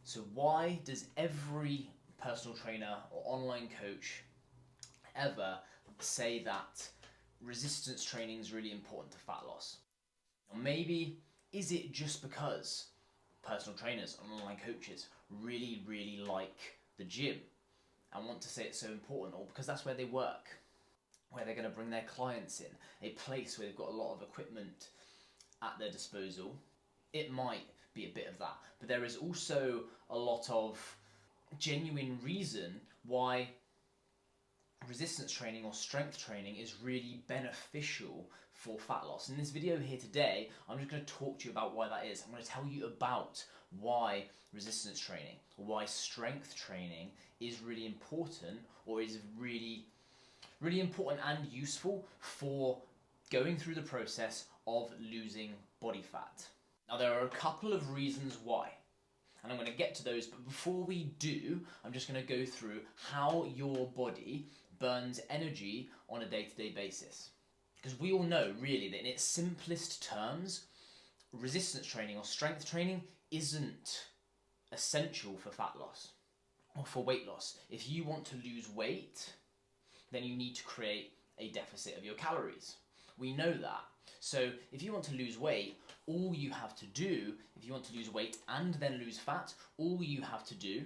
So why does every personal trainer or online coach ever say that resistance training is really important to fat loss? Or maybe is it just because personal trainers and online coaches really like the gym and want to say it's so important, or because that's where they work, where they're going to bring their clients in, a place where they've got a lot of equipment at their disposal? It might be a bit of that, but there is also a lot of genuine reason why resistance training or strength training is really beneficial for fat loss. In this video here today, I'm just going to talk to you about why that is. I'm going to tell you about why resistance training or why strength training is really important, or is really important and useful for going through the process of losing body fat. Now, there are a couple of reasons why, and I'm going to get to those, but before we do, I'm just going to go through how your body burns energy on a day-to-day basis. Because we all know, really, that in its simplest terms, resistance training or strength training isn't essential for fat loss or for weight loss. If you want to lose weight, then you need to create a deficit of your calories. We know that. So if you want to lose weight, all you have to do, if you want to lose weight and then lose fat, all you have to do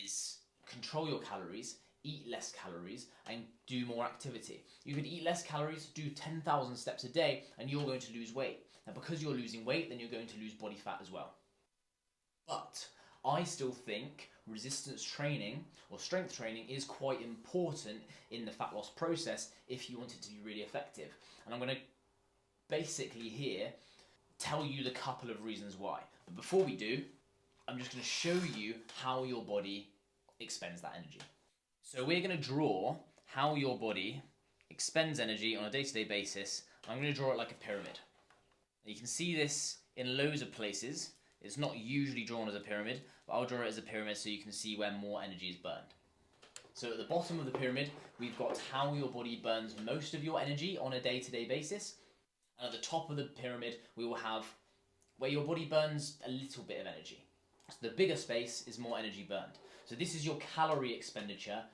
is control your calories, eat less calories, and do more activity. You could eat less calories, do 10,000 steps a day, and you're going to lose weight. Now, because you're losing weight, then you're going to lose body fat as well. But I still think resistance training or strength training is quite important in the fat loss process if you want it to be really effective. And I'm going to basically here tell you the couple of reasons why. But before we do, I'm just going to show you how your body expends that energy. So we're going to draw how your body expends energy on a day-to-day basis. I'm going to draw it like a pyramid. You can see this in loads of places. It's not usually drawn as a pyramid, but I'll draw it as a pyramid so you can see where more energy is burned. So at the bottom of the pyramid, we've got how your body burns most of your energy on a day-to-day basis. And at the top of the pyramid, we will have where your body burns a little bit of energy. So the bigger space is more energy burned. So this is your calorie expenditure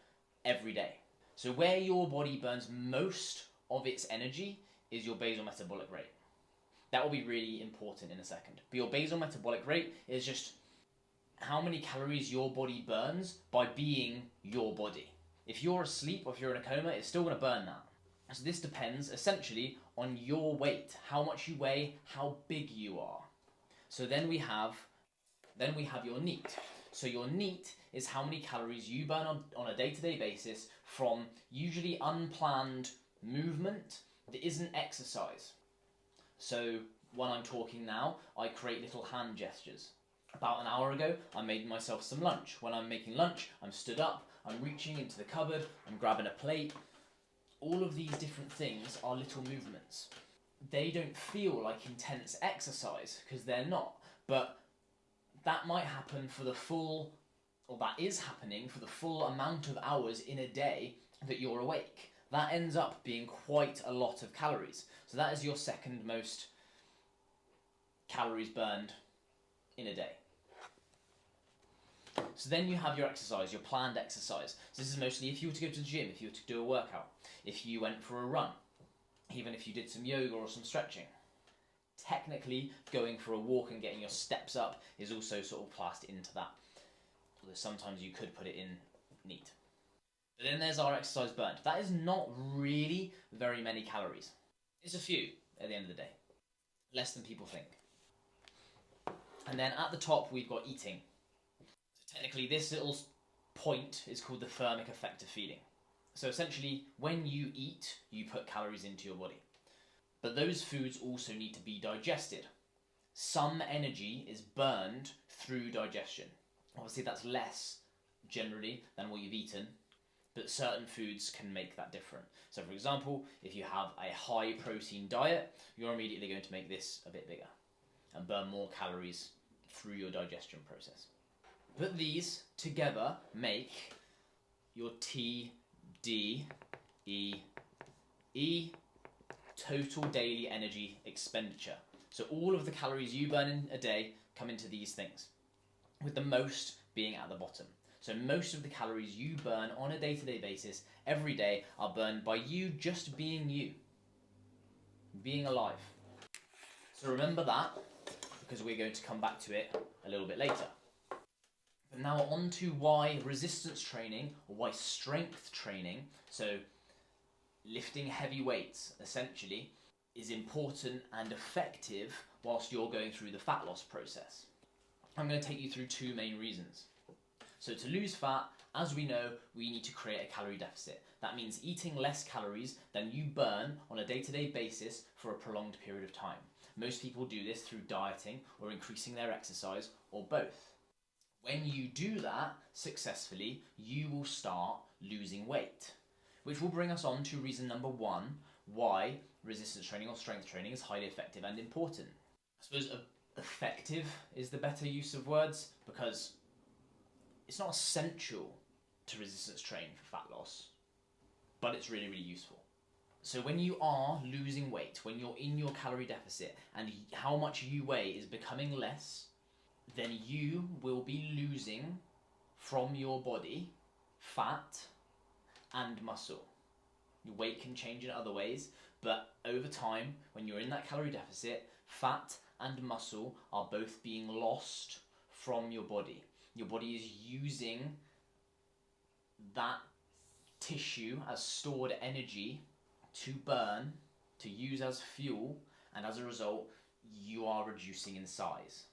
every day. So where your body burns most of its energy is your basal metabolic rate. That will be really important in a second. But your basal metabolic rate is just how many calories your body burns by being your body. If you're asleep or if you're in a coma, it's still going to burn that. So this depends essentially on your weight, how much you weigh, how big you are. So then we have your NEAT. So your NEAT is how many calories you burn on a day-to-day basis from usually unplanned movement that isn't exercise. So when I'm talking now, I create little hand gestures. About an hour ago, I made myself some lunch. When I'm making lunch, I'm stood up, I'm reaching into the cupboard, I'm grabbing a plate. All of these different things are little movements. They don't feel like intense exercise because they're not, but that might happen for the full, or that is happening for the full amount of hours in a day that you're awake. That ends up being quite a lot of calories. So that is your second most calories burned in a day. So then you have your exercise, your planned exercise. So this is mostly if you were to go to the gym, if you were to do a workout, if you went for a run, even if you did some yoga or some stretching. Technically, going for a walk and getting your steps up is also sort of classed into that. Although sometimes you could put it in NEAT. But then there's our exercise burned. That is not really very many calories. It's a few at the end of the day. Less than people think. And then at the top, we've got eating. So technically, this little point is called the thermic effect of feeding. So essentially, when you eat, you put calories into your body. But those foods also need to be digested. Some energy is burned through digestion. Obviously, that's less generally than what you've eaten, but certain foods can make that different. So for example, if you have a high protein diet, you're immediately going to make this a bit bigger and burn more calories through your digestion process. Put these together, make your TDEE, total daily energy expenditure. So all of the calories you burn in a day come into these things. with the most being at the bottom. So most of the calories you burn on a day-to-day basis, every day, are burned by you just being you, being alive. So remember that, because we're going to come back to it a little bit later. But now on to why resistance training, or why strength training, so lifting heavy weights essentially, is important and effective whilst you're going through the fat loss process. I'm going to take you through two main reasons. So to lose fat, as we know, we need to create a calorie deficit. That means eating less calories than you burn on a day-to-day basis for a prolonged period of time. Most people do this through dieting or increasing their exercise, or both. When you do that successfully, you will start losing weight, which will bring us on to reason number one, why resistance training or strength training is highly effective and important. I suppose effective is the better use of words, because it's not essential to resistance train for fat loss, but it's really, really useful. So when you are losing weight, when you're in your calorie deficit and how much you weigh is becoming less, then you will be losing from your body fat and muscle. Your weight can change in other ways, but over time, when you're in that calorie deficit, fat and muscle are both being lost from your body. Your body is using that tissue as stored energy to burn, to use as fuel, and as a result, you are reducing in size.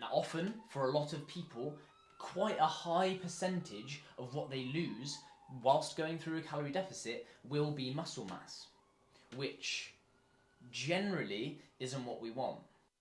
Now, often, for a lot of people, quite a high percentage of what they lose whilst going through a calorie deficit will be muscle mass, which generally isn't what we want.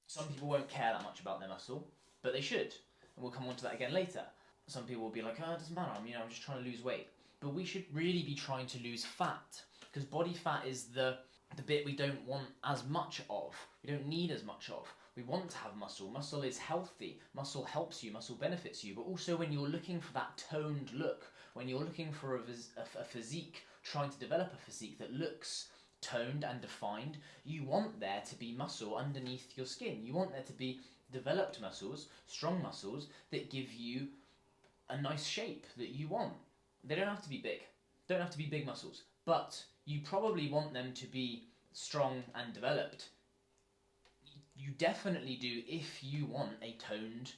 Some people won't care that much about their muscle, but they should, and we'll come on to that again later. Some people will be like, oh, it doesn't matter, I'm just trying to lose weight. But we should really be trying to lose fat, because body fat is the bit we don't want as much of, we don't need as much of. We want to have muscle. Muscle is healthy. Muscle helps you. Muscle benefits you. But also when you're looking for that toned look, when you're looking for a physique, trying to develop a physique that looks toned and defined, you want there to be muscle underneath your skin. You want there to be developed muscles, strong muscles, that give you a nice shape that you want. They don't have to be big. Don't have to be big muscles. But you probably want them to be strong and developed. You definitely do if you want a toned,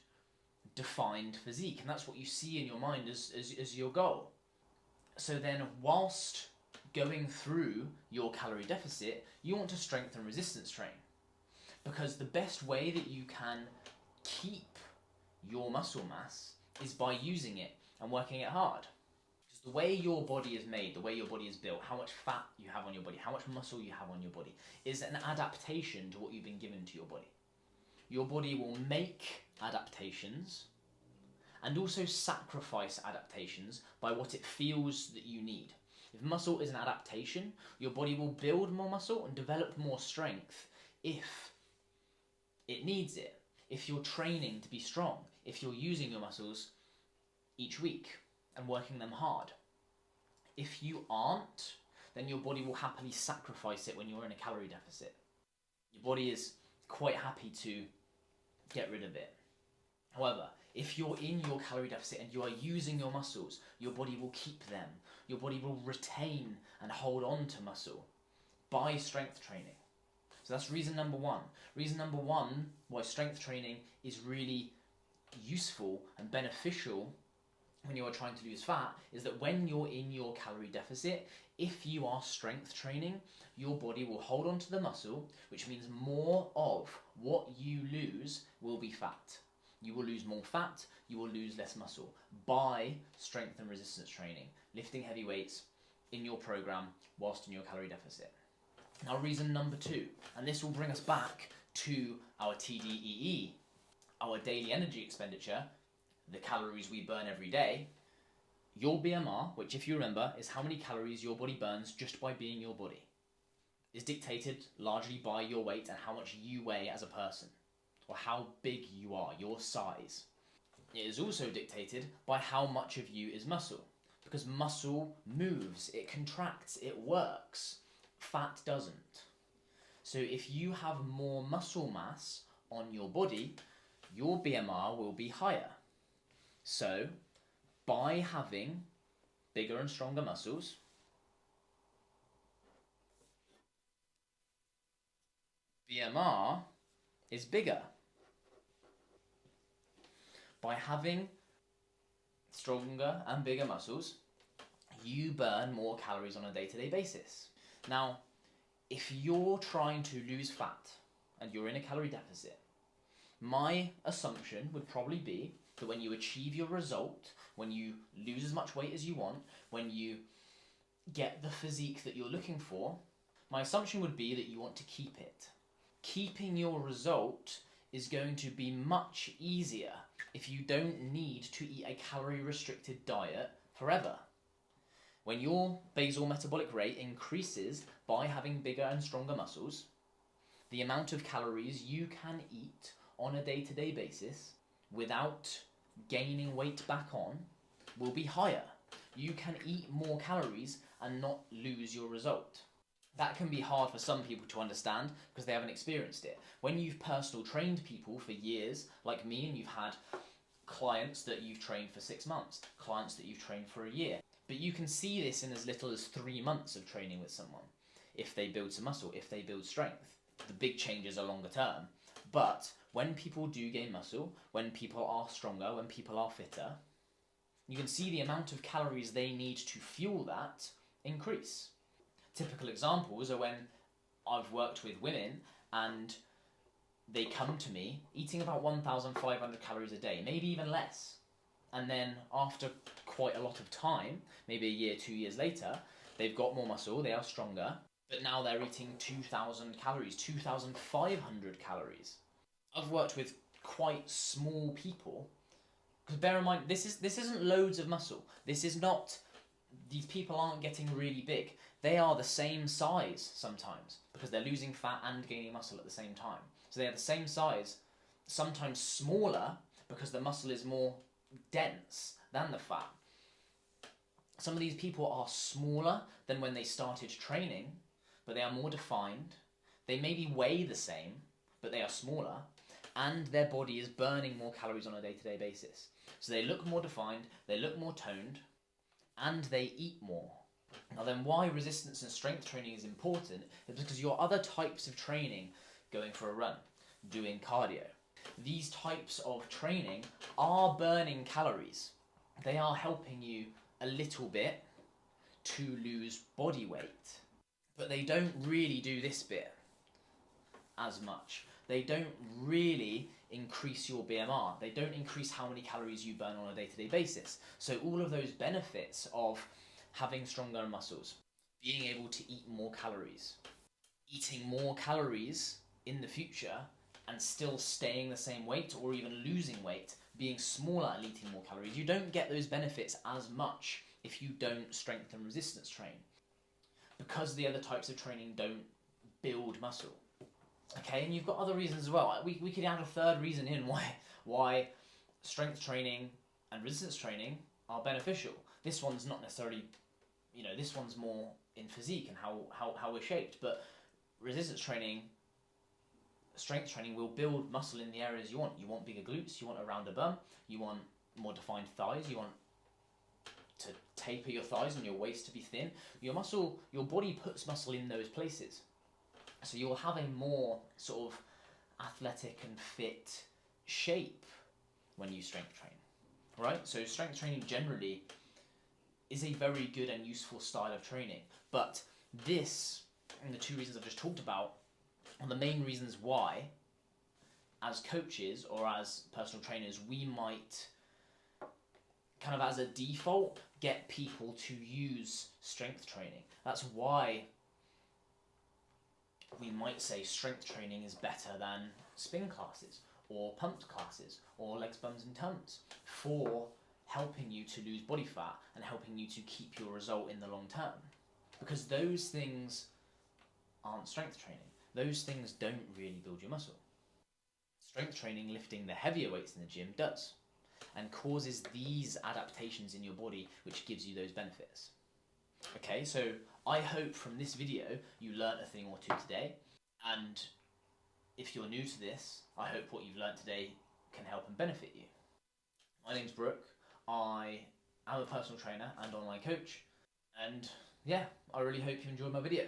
defined physique, and that's what you see in your mind as your goal. So then, whilst going through your calorie deficit, you want to strengthen resistance train, because the best way that you can keep your muscle mass is by using it and working it hard. The way your body is made, the way your body is built, how much fat you have on your body, how much muscle you have on your body, is an adaptation to what you've been given to your body. Your body will make adaptations and also sacrifice adaptations by what it feels that you need. If muscle is an adaptation, your body will build more muscle and develop more strength if it needs it. If you're training to be strong, if you're using your muscles each week and working them hard. If you aren't, then your body will happily sacrifice it when you're in a calorie deficit. Your body is quite happy to get rid of it. However, if you're in your calorie deficit and you are using your muscles, your body will keep them. Your body will retain and hold on to muscle by strength training. So that's reason number one. Reason number one why strength training is really useful and beneficial when you are trying to lose fat is that when you're in your calorie deficit, if you are strength training, your body will hold on to the muscle, which means more of what you lose will be fat. You will lose more fat, you will lose less muscle by strength and resistance training, lifting heavy weights in your program whilst in your calorie deficit. Now, reason number two, and this will bring us back to our TDEE, our daily energy expenditure, the calories we burn every day. Your BMR, which if you remember is how many calories your body burns just by being your body, is dictated largely by your weight and how much you weigh as a person, or how big you are, your size. It is also dictated by how much of you is muscle, because muscle moves, it contracts, it works. Fat doesn't. So if you have more muscle mass on your body, your BMR will be higher. So, by having bigger and stronger muscles, BMR is bigger. By having stronger and bigger muscles, you burn more calories on a day-to-day basis. Now, if you're trying to lose fat and you're in a calorie deficit, my assumption would probably be that when you achieve your result, when you lose as much weight as you want, when you get the physique that you're looking for, my assumption would be that you want to keep it. Keeping your result is going to be much easier if you don't need to eat a calorie-restricted diet forever. When your basal metabolic rate increases by having bigger and stronger muscles, the amount of calories you can eat on a day-to-day basis without gaining weight back on will be higher. You can eat more calories and not lose your result. That can be hard for some people to understand because they haven't experienced it. When you've personal trained people for years, like me, and you've had clients that you've trained for 6 months, clients that you've trained for a year, but you can see this in as little as 3 months of training with someone. If they build some muscle, if they build strength, the big changes are longer term. But when people do gain muscle, when people are stronger, when people are fitter, you can see the amount of calories they need to fuel that increase. Typical examples are when I've worked with women and they come to me eating about 1,500 calories a day, maybe even less. And then after quite a lot of time, maybe a year, 2 years later, they've got more muscle, they are stronger, but now they're eating 2,000 calories, 2,500 calories. I've worked with quite small people, because bear in mind, this isn't loads of muscle. This is not, these people aren't getting really big. They are the same size sometimes, because they're losing fat and gaining muscle at the same time. So they are the same size, sometimes smaller, because the muscle is more dense than the fat. Some of these people are smaller than when they started training, but they are more defined. They maybe weigh the same, but they are smaller, and their body is burning more calories on a day-to-day basis. So they look more defined, they look more toned, and they eat more. Now then, why resistance and strength training is important is because your other types of training, going for a run, doing cardio, these types of training are burning calories. They are helping you a little bit to lose body weight, but they don't really do this bit as much. They don't really increase your BMR. They don't increase how many calories you burn on a day-to-day basis. So all of those benefits of having stronger muscles, being able to eat more calories, eating more calories in the future and still staying the same weight or even losing weight, being smaller and eating more calories, you don't get those benefits as much if you don't strength and resistance train, because the other types of training don't build muscle. Okay, and you've got other reasons as well. We could add a third reason in why strength training and resistance training are beneficial. This one's not necessarily, this one's more in physique and how we're shaped, but resistance training, strength training will build muscle in the areas you want. You want bigger glutes, you want a rounder bum, you want more defined thighs, you want to taper your thighs and your waist to be thin. Your body puts muscle in those places. So you'll have a more sort of athletic and fit shape when you strength train, right? So strength training generally is a very good and useful style of training. But this, and the two reasons I've just talked about, are the main reasons why, as coaches or as personal trainers, we might kind of as a default get people to use strength training. That's why we might say strength training is better than spin classes or pumped classes or legs, bums and tums for helping you to lose body fat and helping you to keep your result in the long term. Because those things aren't strength training. Those things don't really build your muscle. Strength training, lifting the heavier weights in the gym, does, and causes these adaptations in your body, which gives you those benefits. Okay, so I hope from this video you learnt a thing or two today, and if you're new to this, I hope what you've learnt today can help and benefit you. My name's Brooke. I am a personal trainer and online coach, and yeah, I really hope you enjoyed my video.